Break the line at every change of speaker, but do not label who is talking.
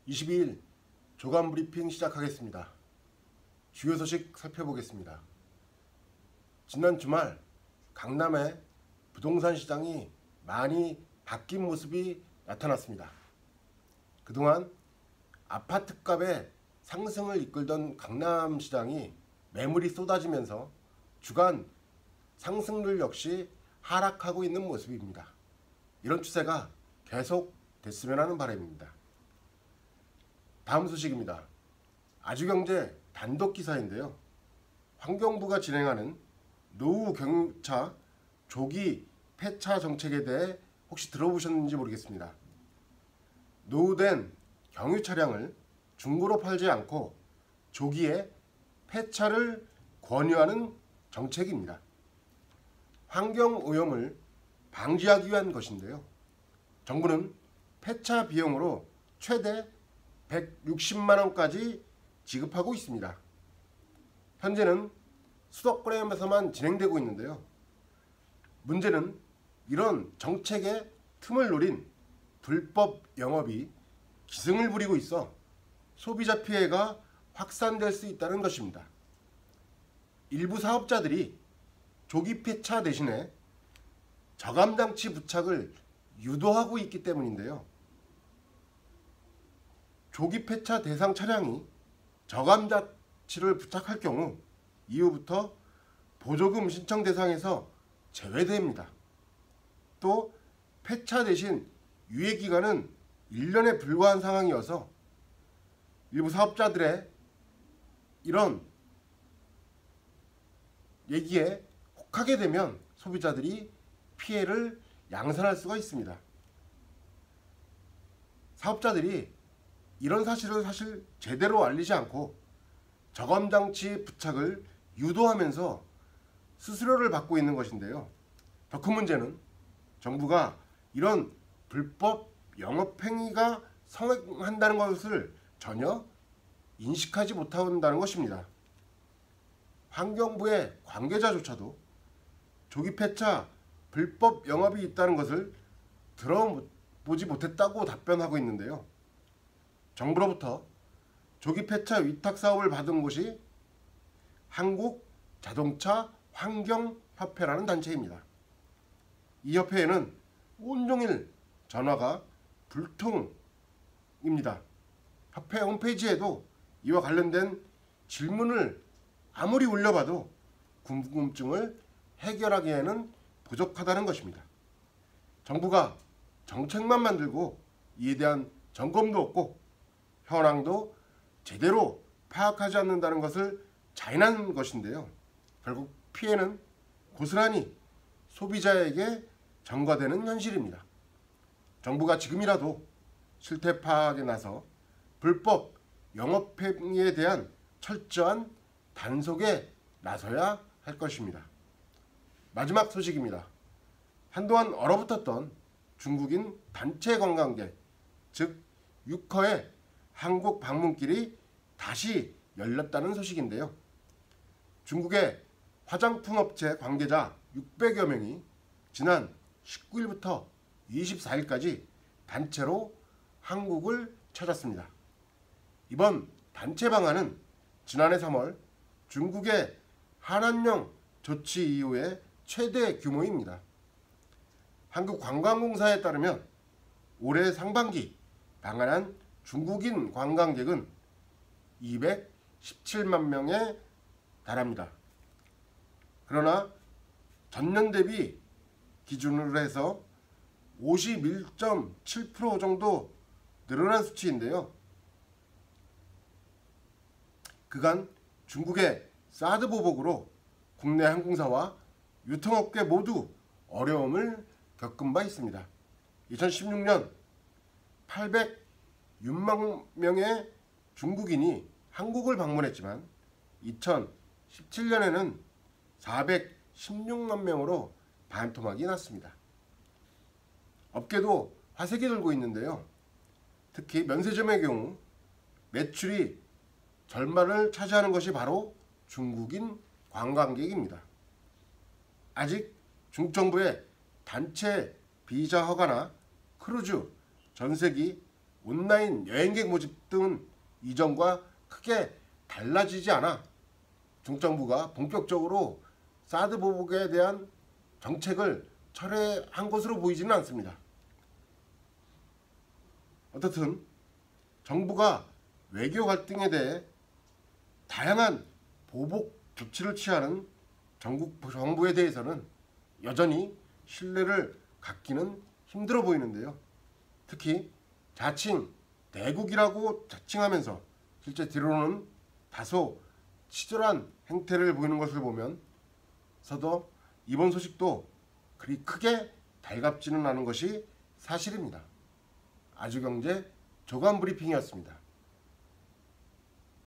22일 조간 브리핑 시작하겠습니다. 주요 소식 살펴보겠습니다. 지난 주말 강남의 부동산 시장이 많이 바뀐 모습이 나타났습니다. 그동안 아파트값의 상승을 이끌던 강남 시장이 매물이 쏟아지면서 주간 상승률 역시 하락하고 있는 모습입니다. 이런 추세가 계속됐으면 하는 바람입니다. 다음 소식입니다. 아주경제 단독 기사인데요. 환경부가 진행하는 노후 경유차 조기 폐차 정책에 대해 혹시 들어보셨는지 모르겠습니다. 노후된 경유 차량을 중고로 팔지 않고 조기에 폐차를 권유하는 정책입니다. 환경오염을 방지하기 위한 것인데요. 정부는 폐차 비용으로 최대 160만원까지 지급하고 있습니다. 현재는 수도권에서만 진행되고 있는데요. 문제는 이런 정책의 틈을 노린 불법 영업이 기승을 부리고 있어 소비자 피해가 확산될 수 있다는 것입니다. 일부 사업자들이 조기 폐차 대신에 저감장치 부착을 유도하고 있기 때문인데요. 조기 폐차 대상 차량이 저감장치를 부착할 경우 이후부터 보조금 신청 대상에서 제외됩니다. 또 폐차 대신 유예기간은 1년에 불과한 상황이어서 일부 사업자들의 이런 얘기에 혹하게 되면 소비자들이 피해를 양산할 수가 있습니다. 사업자들이 이런 사실을 제대로 알리지 않고 저감장치 부착을 유도하면서 수수료를 받고 있는 것인데요. 더 큰 문제는 정부가 이런 불법 영업행위가 성행한다는 것을 전혀 인식하지 못한다는 것입니다. 환경부의 관계자조차도 조기 폐차 불법 영업이 있다는 것을 들어보지 못했다고 답변하고 있는데요. 정부로부터 조기 폐차 위탁 사업을 받은 곳이 한국자동차 환경협회라는 단체입니다. 이 협회에는 온종일 전화가 불통입니다. 협회 홈페이지에도 이와 관련된 질문을 아무리 올려봐도 궁금증을 해결하기에는 부족하다는 것입니다. 정부가 정책만 만들고 이에 대한 점검도 없고 현황도 제대로 파악하지 않는다는 것을 자인한 것인데요. 결국 피해는 고스란히 소비자에게 전가되는 현실입니다. 정부가 지금이라도 실태 파악에 나서 불법 영업행위에 대한 철저한 단속에 나서야 할 것입니다. 마지막 소식입니다. 한동안 얼어붙었던 중국인 단체 관광객, 즉 유커의 한국 방문길이 다시 열렸다는 소식인데요. 중국의 화장품 업체 관계자 600여 명이 지난 19일부터 24일까지 단체로 한국을 찾았습니다. 이번 단체 방안은 지난해 3월 중국의 한한령 조치 이후에 최대 규모입니다. 한국관광공사에 따르면 올해 상반기 방한한 중국인 관광객은 217만 명에 달합니다. 그러나 전년 대비 기준으로 해서 51.7% 정도 늘어난 수치인데요. 그간 중국의 사드 보복으로 국내 항공사와 유통업계 모두 어려움을 겪은 바 있습니다. 2016년 806만 명의 중국인이 한국을 방문했지만 2017년에는 416만 명으로 반토막이 났습니다. 업계도 화색이 돌고 있는데요. 특히 면세점의 경우 매출이 절반을 차지하는 것이 바로 중국인 관광객입니다. 아직 중국 정부의 단체 비자 허가나 크루즈, 전세기 온라인 여행객 모집 등은 이전과 크게 달라지지 않아 중정부가 본격적으로 사드 보복에 대한 정책을 철회한 것으로 보이지는 않습니다. 어떻든 정부가 외교 갈등에 대해 다양한 보복 조치를 취하는 전국 정부에 대해서는 여전히 신뢰를 갖기는 힘들어 보이는데요. 특히 자칭 대국이라고 자칭하면서 실제 뒤로는 다소 치졸한 행태를 보이는 것을 보면 서도 이번 소식도 그리 크게 달갑지는 않은 것이 사실입니다. 아주경제 조간브리핑이었습니다.